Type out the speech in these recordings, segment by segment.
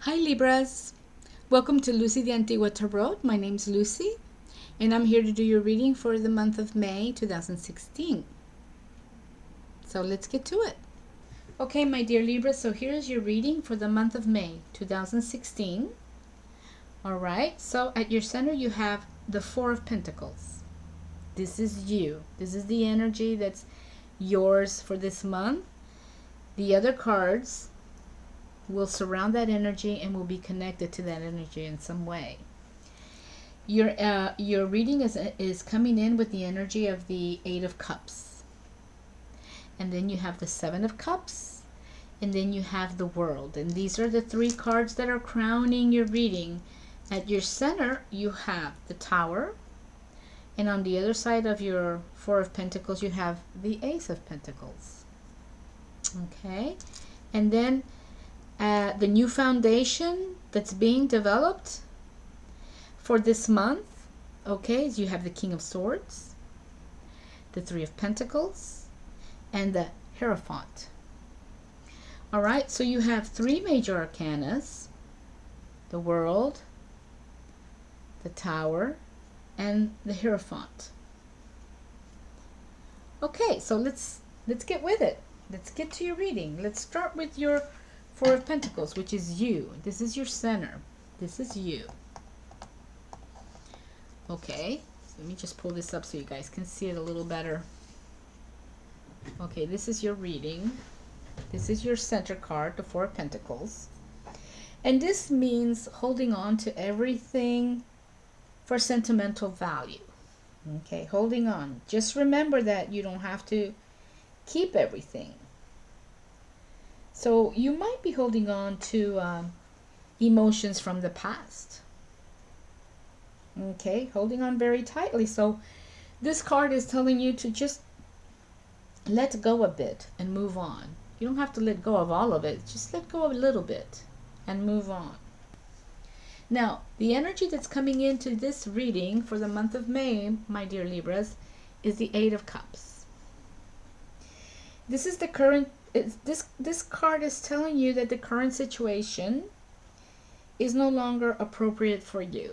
Hi Libras, welcome to Lucy the Antigua Tarot. My name's Lucy and I'm here to do your reading for the month of May 2016. So let's get to it. Okay, my dear Libra, so here's your reading for the month of May 2016. Alright, so at your center you have the Four of Pentacles. This is you. This is the energy that's yours for this month. The other cards will surround that energy and will be connected to that energy in some way. Your reading is coming in with the energy of the Eight of Cups. And then you have the Seven of Cups. And then you have the World. And these are the three cards that are crowning your reading. At your center, you have the Tower. And on the other side of your Four of Pentacles, you have the Ace of Pentacles. Okay? And then the new foundation that's being developed for this month, okay, is you have the King of Swords, the Three of Pentacles, and the Hierophant. All right, so you have three major arcanas: the World, the Tower, and the Hierophant. Okay, so let's get with it. Let's get to your reading. Let's start with your Four of Pentacles, which is you. This is your center. This is you. Okay, so let me just pull this up so you guys can see it a little better. Okay, this is your reading. This is your center card, the Four of Pentacles. And this means holding on to everything for sentimental value. Okay, holding on. Just remember that you don't have to keep everything. So you might be holding on to emotions from the past. Okay, holding on very tightly. So this card is telling you to just let go a bit and move on. You don't have to let go of all of it. Just let go a little bit and move on. Now, the energy that's coming into this reading for the month of May, my dear Libras, is the Eight of Cups. This is the current. This card is telling you that the current situation is no longer appropriate for you.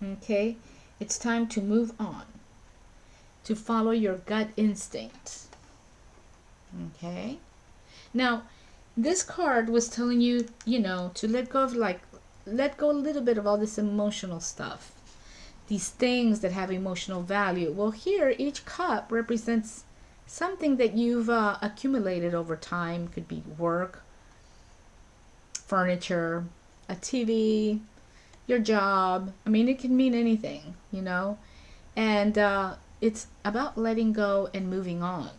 Okay, it's time to move on, to follow your gut instinct. Okay, now this card was telling you, to let go of let go a little bit of all this emotional stuff, these things that have emotional value. Well, here each cup represents something that you've accumulated over time. Could be work, furniture, a TV, your job. I mean, it can mean anything, and it's about letting go and moving on.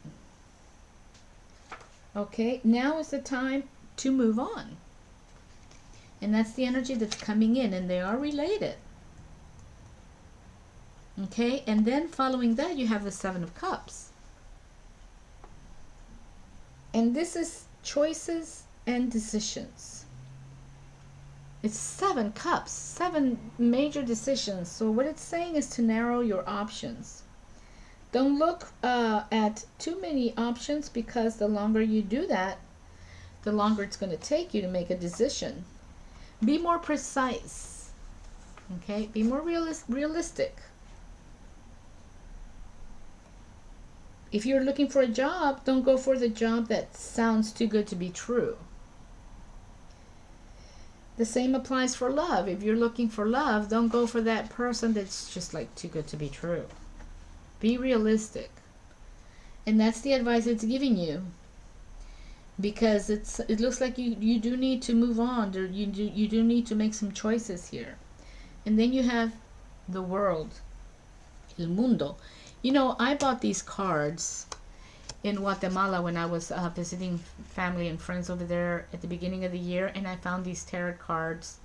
Okay, now is the time to move on. And that's the energy that's coming in, and they are related. Okay, and then following that, you have the Seven of Cups. And this is choices and decisions. It's 7 cups, 7 major decisions. So what it's saying is to narrow your options. Don't look at too many options, because the longer you do that, the longer it's going to take you to make a decision. Be more precise. Okay, be more realistic. If you're looking for a job, don't go for the job that sounds too good to be true. The same applies for love. If you're looking for love, don't go for that person that's just like too good to be true. Be realistic. And that's the advice it's giving you. Because it looks like you do need to move on. You do need to make some choices here. And then you have the World, El Mundo. I bought these cards in Guatemala when I was visiting family and friends over there at the beginning of the year, and I found these tarot cards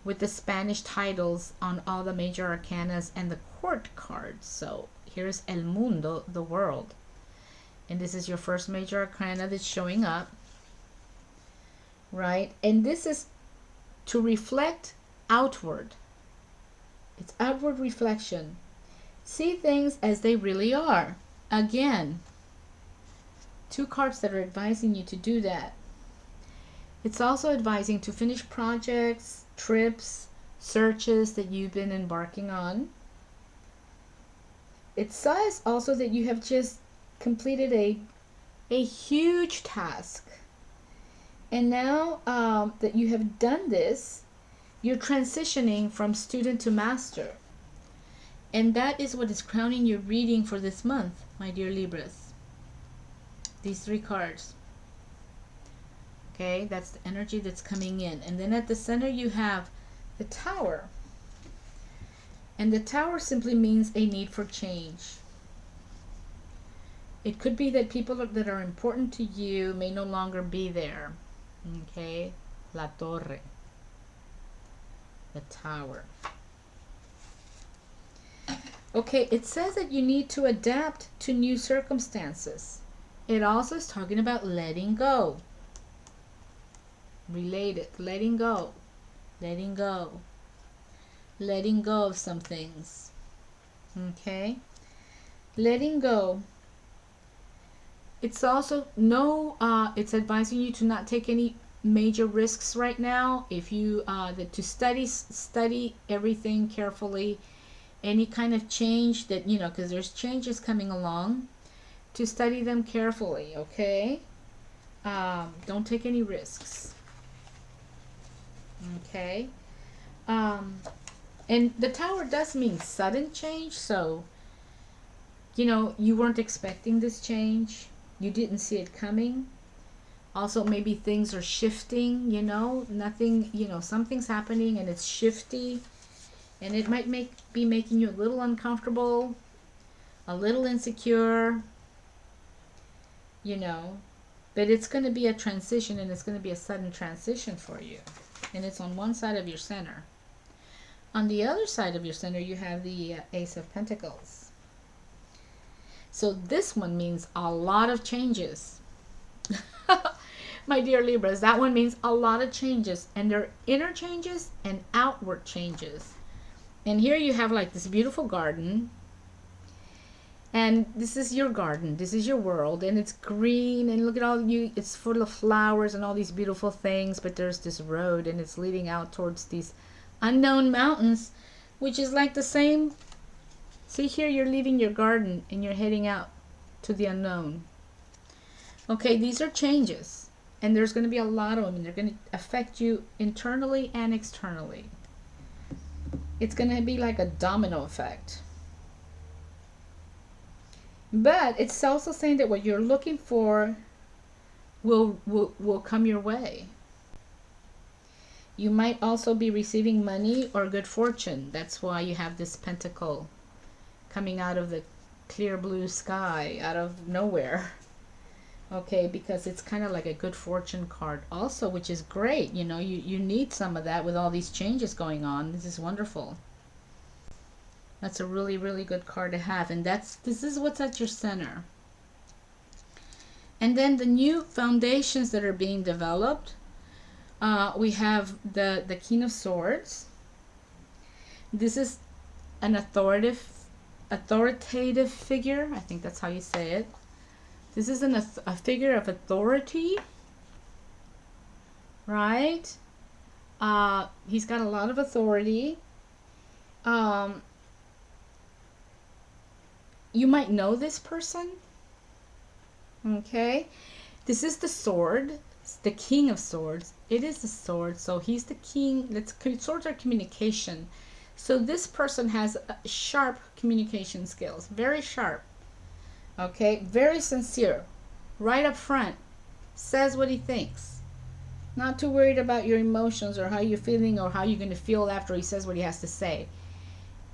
with the Spanish titles on all the major arcanas and the court cards. So here's El Mundo, the World. And this is your first major arcana that's showing up, right? And this is to reflect outward. It's outward reflection. See things as they really are. Again, 2 cards that are advising you to do that. It's also advising to finish projects, trips, searches that you've been embarking on. It says also that you have just completed a huge task. And now that you have done this, you're transitioning from student to master. And that is what is crowning your reading for this month, my dear Libras. These 3 cards. Okay, that's the energy that's coming in. And then at the center you have the Tower. And the Tower simply means a need for change. It could be that people that are important to you may no longer be there. Okay, La Torre. The Tower. Okay, it says that you need to adapt to new circumstances. It also is talking about letting go. Related, letting go. Letting go. Letting go of some things. Okay? Letting go. It's also it's advising you to not take any major risks right now. If you to study everything carefully. Any kind of change that, because there's changes coming along, to study them carefully, okay? Don't take any risks. Okay? And the Tower does mean sudden change, so, you weren't expecting this change. You didn't see it coming. Also, maybe things are shifting, nothing, something's happening and it's shifty. And it might be making you a little uncomfortable, a little insecure, but it's going to be a transition, and it's going to be a sudden transition for you. And it's on one side of your center. On the other side of your center, you have the Ace of Pentacles. So this one means a lot of changes. My dear Libras, that one means a lot of changes, and they're inner changes and outward changes. And here you have like this beautiful garden, and this is your garden, this is your world, and it's green, and look at it's full of flowers and all these beautiful things, but there's this road, and it's leading out towards these unknown mountains, which is like the same. See, here you're leaving your garden and you're heading out to the unknown. Okay, these are changes, and there's going to be a lot of them, and they're going to affect you internally and externally. It's going to be like a domino effect. But it's also saying that what you're looking for will come your way. You might also be receiving money or good fortune. That's why you have this pentacle coming out of the clear blue sky, out of nowhere. Okay, because it's kind of like a good fortune card also, which is great. You need some of that with all these changes going on. This is wonderful. That's a really, really good card to have. And this is what's at your center. And then the new foundations that are being developed. We have the King of Swords. This is an authoritative figure. I think that's how you say it. This is a figure of authority, right? He's got a lot of authority. You might know this person. Okay, this is the sword. It's the King of Swords. It is the sword, so he's the king. Swords are communication. So this person has sharp communication skills, very sharp. Okay, very sincere, right up front, says what he thinks. Not too worried about your emotions or how you're feeling or how you're going to feel after he says what he has to say.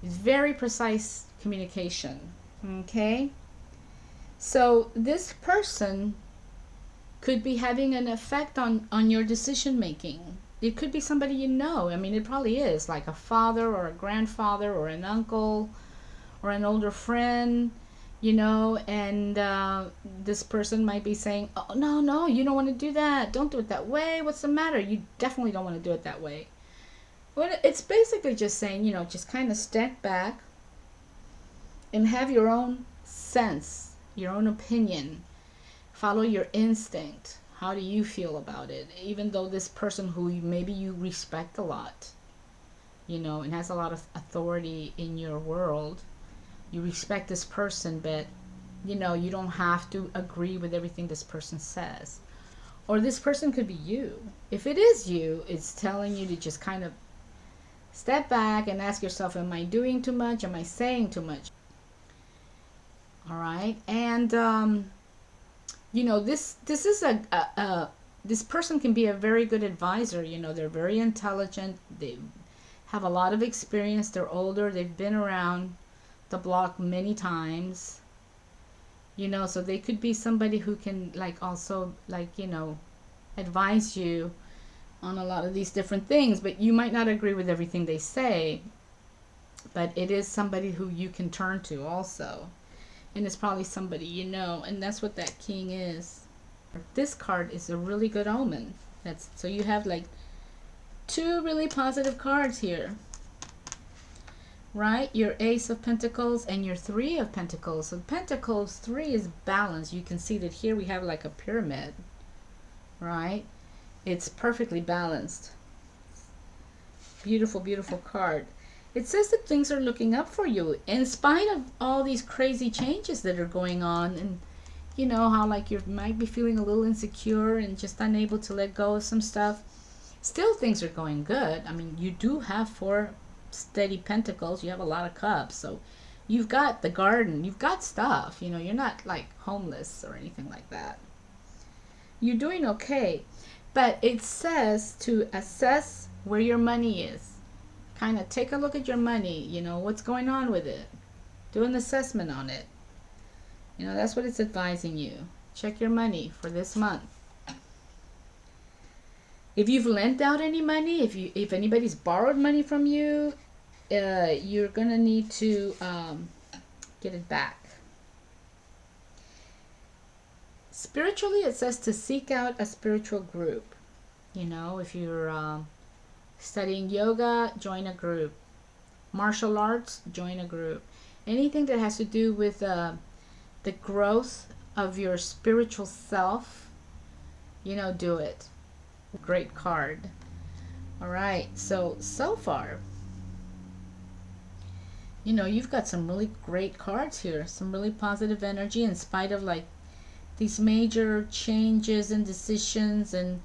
It's very precise communication. Okay, so this person could be having an effect on your decision making. It could be somebody you know. I mean, it probably is, like a father or a grandfather or an uncle or an older friend, and this person might be saying, oh, no, you don't want to do that. Don't do it that way. What's the matter? You definitely don't want to do it that way. Well, it's basically just saying, just kind of step back and have your own sense, your own opinion. Follow your instinct. How do you feel about it? Even though this person who maybe you respect a lot, and has a lot of authority in your world, you respect this person, but you don't have to agree with everything this person says. Or this person could be you. If it is you, it's telling you to just kind of step back and ask yourself, am I doing too much? Am I saying too much? All right. And this is this person can be a very good advisor. They're very intelligent. They have a lot of experience. They're older. They've been around the block many times. So they could be somebody who can also advise you on a lot of these different things, but you might not agree with everything they say, but it is somebody who you can turn to also. And it's probably somebody and that's what that king is. This card is a really good omen. So you have two really positive cards here, right? Your Ace of Pentacles and your Three of Pentacles. So Pentacles 3 is balance. You can see that here we have like a pyramid, right? It's perfectly balanced. Beautiful, beautiful card. It says that things are looking up for you in spite of all these crazy changes that are going on, and how you might be feeling a little insecure and just unable to let go of some stuff. Still, things are going good. I mean, you do have 4 steady pentacles. You have a lot of cups, so you've got the garden. You've got stuff. You're not homeless or anything like that. You're doing okay, but it says to assess where your money is. Kind of take a look at your money, what's going on with it. Do an assessment on it. That's what it's advising you. Check your money for this month. If you've lent out any money, if anybody's borrowed money from you, you're going to need to get it back. Spiritually, it says to seek out a spiritual group. If you're studying yoga, join a group. Martial arts, join a group. Anything that has to do with the growth of your spiritual self, do it. Great card. All right, so far, you've got some really great cards here. Some really positive energy in spite of these major changes and decisions and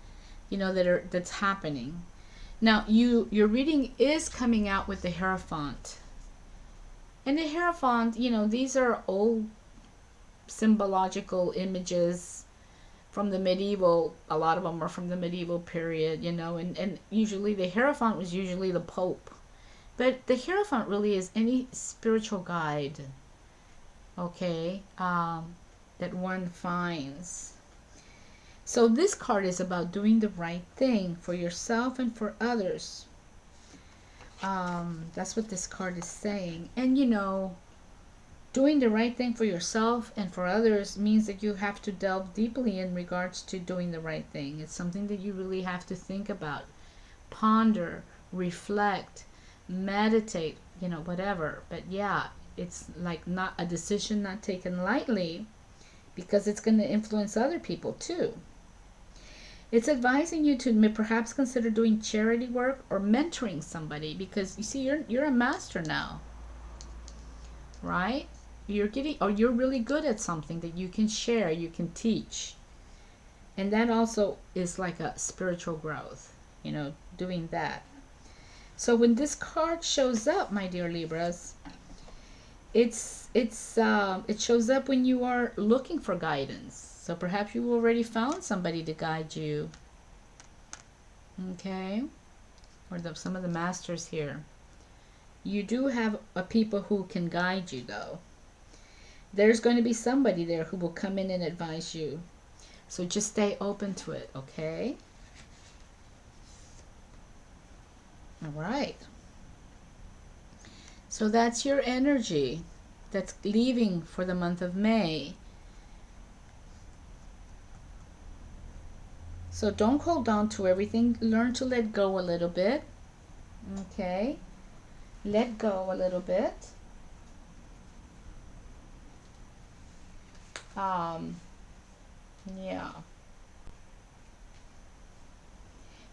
that's happening. Now, your reading is coming out with the Hierophant. And the Hierophant, these are old symbological images from the medieval, a lot of them are from the medieval period, and usually the Hierophant was usually the Pope. But the Hierophant really is any spiritual guide, okay, that one finds. So this card is about doing the right thing for yourself and for others. That's what this card is saying. And doing the right thing for yourself and for others means that you have to delve deeply in regards to doing the right thing. It's something that you really have to think about, ponder, reflect, meditate, whatever. But yeah, it's not a decision not taken lightly, because it's going to influence other people too. It's advising you to perhaps consider doing charity work or mentoring somebody, because you see, you're a master now, right? You're really good at something that you can share, you can teach. And that also is like a spiritual growth, doing that. So when this card shows up, my dear Libras, it shows up when you are looking for guidance. So perhaps you already found somebody to guide you. Okay? Or some of the masters here. You do have people who can guide you, though. There's going to be somebody there who will come in and advise you. So just stay open to it, okay? All right. So that's your energy that's leaving for the month of May. So don't hold on to everything. Learn to let go a little bit. Okay? Let go a little bit. Yeah.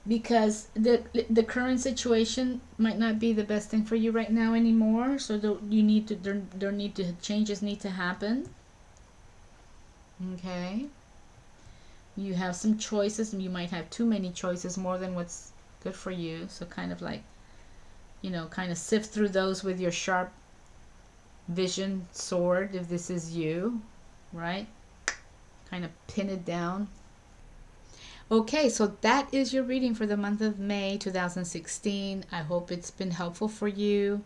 because the current situation might not be the best thing for you right now anymore. So you need to there need to changes need to happen. Okay. You have some choices, and you might have too many choices, more than what's good for you. So kind of like, kind of sift through those with your sharp vision sword, if this is you, right? Kind of pin it down. Okay, so that is your reading for the month of May 2016. I hope it's been helpful for you.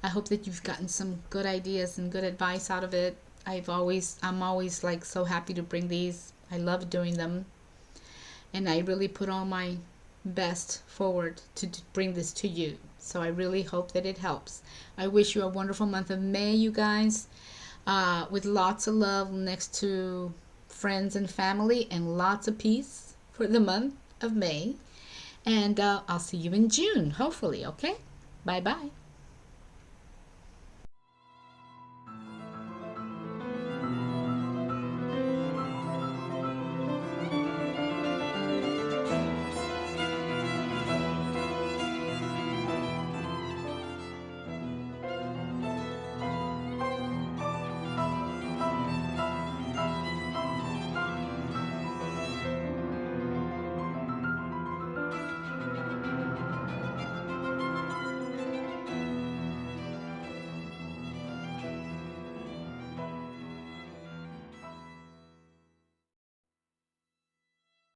I hope that you've gotten some good ideas and good advice out of it. I'm always like so happy to bring these. I love doing them. And I really put all my best forward to bring this to you. So I really hope that it helps. I wish you a wonderful month of May, you guys, with lots of love next to friends and family, and lots of peace for the month of May. And I'll see you in June, hopefully, okay? Bye-bye.